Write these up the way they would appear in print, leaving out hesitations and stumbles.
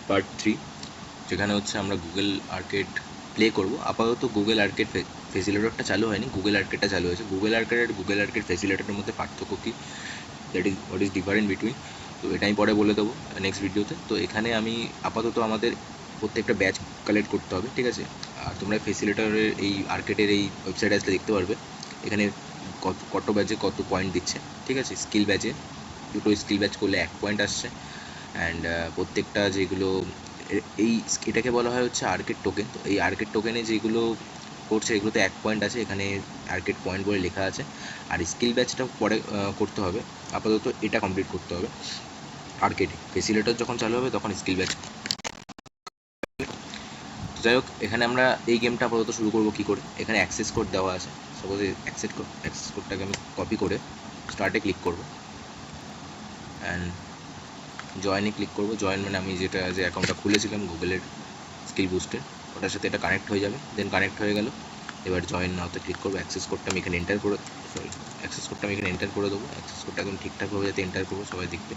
Part 3, যেখানে হচ্ছে আমরা গুগল আর্কেড প্লে করব। আপাতত গুগল আর্কেড ফেসিলেটরটা চালু হয়নি, গুগল আর্কেডটা চালু হয়েছে। গুগল আর্কেড আর গুগল আর্কেড ফেসিলেটরের মধ্যে পার্থক্য কী, হোয়াট ইজ ডিফারেন্ট বিটুইন, তো এটা আমি পরে বলে দেবো নেক্সট ভিডিওতে। তো এখানে আমি আপাতত আমাদের প্রত্যেকটা ব্যাচ কালেক্ট করতে হবে, ঠিক আছে। আর তোমরা ফেসিলেটরের এই আর্কেডের এই ওয়েবসাইটে আসলে দেখতে পারবে এখানে কত ব্যাচে কত পয়েন্ট দিচ্ছে, ঠিক আছে। স্কিল ব্যাচে 2টো স্কিল ব্যাচ করলে 1 পয়েন্ট আসছে। অ্যান্ড প্রত্যেকটা যেগুলো এই এটাকে বলা হয় হচ্ছে আর্কেড টোকেন। তো এই আর্কেড টোকেনে যেগুলো করছে এগুলোতে 1 পয়েন্ট আছে, এখানে আর্কেড পয়েন্ট বলে লেখা আছে। আর স্কিল ব্যাচটা পরে করতে হবে, আপাতত এটা কমপ্লিট করতে হবে আর্কেডে। ফেসিলেটর যখন চালু হবে তখন স্কিল ব্যাচ। যাই হোক, এখানে আমরা এই গেমটা আপাতত শুরু করবো কী করে। এখানে অ্যাক্সেস কোড দেওয়া আছে, সাপোজ অ্যাক্সেস কোডটাকে আমি কপি করে স্টার্টে ক্লিক করব অ্যান্ড জয়েনে ক্লিক করব। জয়েন মানে আমি যে অ্যাকাউন্টটা খুলেছিলাম গুগলের স্কিল বুস্টের, ওটার সাথে এটা কানেক্ট হয়ে যাবে। দেন কানেক্ট হয়ে গেল, এবার জয়েন নাওতে ক্লিক করবো। অ্যাক্সেস কোডটা আমি এখানে এন্টার করে দেবো। অ্যাক্সেস কোডটা একদম ঠিকঠাকভাবে যাতে এন্টার করবো, সবাই দেখবে।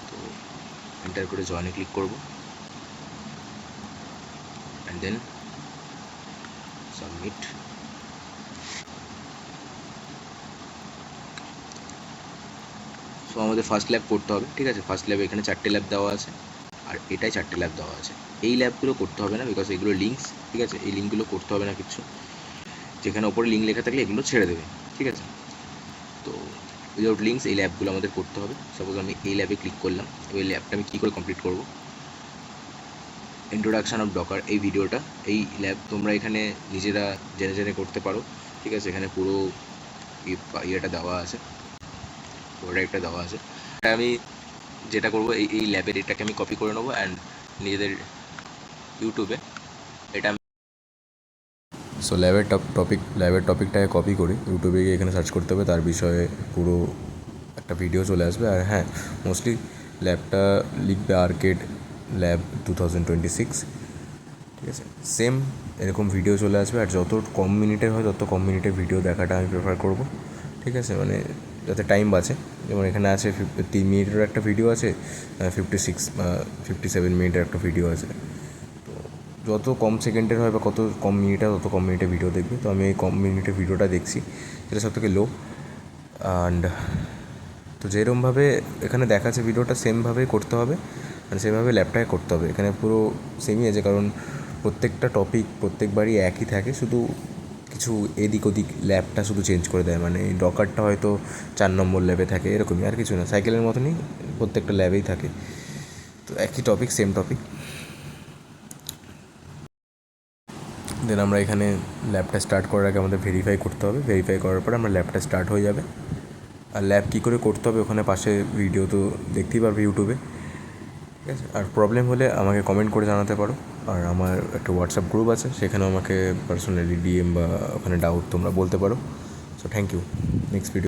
তো এন্টার করে জয়েনে ক্লিক করবো অ্যান্ড দেন সাবমিট। সো আমাদের ফার্স্ট ল্যাব করতে হবে, ঠিক আছে। ফার্স্ট ল্যাবে এখানে 4টে ল্যাব দেওয়া আছে, আর এটাই 4টে ল্যাব দেওয়া আছে। এই ল্যাবগুলো করতে হবে না, বিকজ এগুলো লিঙ্কস, ঠিক আছে। এই লিঙ্কগুলো করতে হবে না কিছু, যেখানে ওপরে লিঙ্ক লেখা থাকলে এগুলো ছেড়ে দেবে, ঠিক আছে। তো উইদাউট লিঙ্কস এই ল্যাবগুলো আমাদের করতে হবে। সাপোজ আমি এই ল্যাবে ক্লিক করলাম, ওই ল্যাবটা আমি কী করে কমপ্লিট করব। ইন্ট্রোডাকশান অফ ডকার এই ভিডিওটা, এই ল্যাব তোমরা এখানে নিজেরা জেনে জেনে করতে পারো, ঠিক আছে। এখানে পুরো ইয়েটা দেওয়া আছে, প্রোডাক্টটা দেওয়া আছে। আমি যেটা করবো এই ল্যাবের এটাকে আমি কপি করে নেবো অ্যান্ড নিজেদের ইউটিউবে এটা আমি সো ল্যাবের টপিকটাকে কপি করি, ইউটিউবে গিয়ে এখানে সার্চ করতে হবে, তার বিষয়ে পুরো একটা ভিডিও চলে আসবে। আর হ্যাঁ, মোস্টলি ল্যাবটা লিখবে আর্কেড ল্যাব 2026, ঠিক আছে। সেম এরকম ভিডিও চলে আসবে। আর যত কম মিনিটের হয় তত কম মিনিটের ভিডিও দেখাটা আমি প্রেফার করব, ঠিক আছে। মানে যাতে টাইম বাঁচে। যেমন এখানে আছে 3 মিনিটের একটা ভিডিও আছে, 57 মিনিটের একটা ভিডিও আছে। তো যত কম সেকেন্ডের হয় বা কত কম মিনিটের তত কম মিনিটের ভিডিও দেখবে। তো আমি এই কম মিনিটের ভিডিওটা দেখছি, যেটা সবথেকে লো। অ্যান্ড তো যেরকমভাবে এখানে দেখাচ্ছে ভিডিওটা সেমভাবেই করতে হবে, মানে সেমভাবে ল্যাবটাকে করতে হবে। এখানে পুরো সেমই আছে, কারণ প্রত্যেকটা টপিক প্রত্যেকবারই একই থাকে, শুধু কিছু এদিক ওদিক ল্যাবটা শুধু চেঞ্জ করে দেয়। মানে ডকারটা হয়তো 4 নম্বর ল্যাবে থাকে, এরকমই, আর কিছু না। সাইকেলের মতনই প্রত্যেকটা ল্যাবেই থাকে, তো একই টপিক, সেম টপিক। দেন আমরা এখানে ল্যাবটা স্টার্ট করার আগে আমাদের ভেরিফাই করতে হবে। ভেরিফাই করার পরে আমরা ল্যাবটা স্টার্ট হয়ে যাবে। আর ল্যাব কী করে করতে হবে ওখানে পাশে ভিডিও তো দেখতেই পারবে ইউটিউবে, ঠিক আছে। আর প্রবলেম হলে আমাকে কমেন্ট করে জানাতে পারো। আর আমার একটা হোয়াটসঅ্যাপ গ্রুপ আছে, সেখানেও আমাকে পার্সোনালি ডিএম বা ওখানে ডাউট তোমরা বলতে পারো। So thank you. Next video.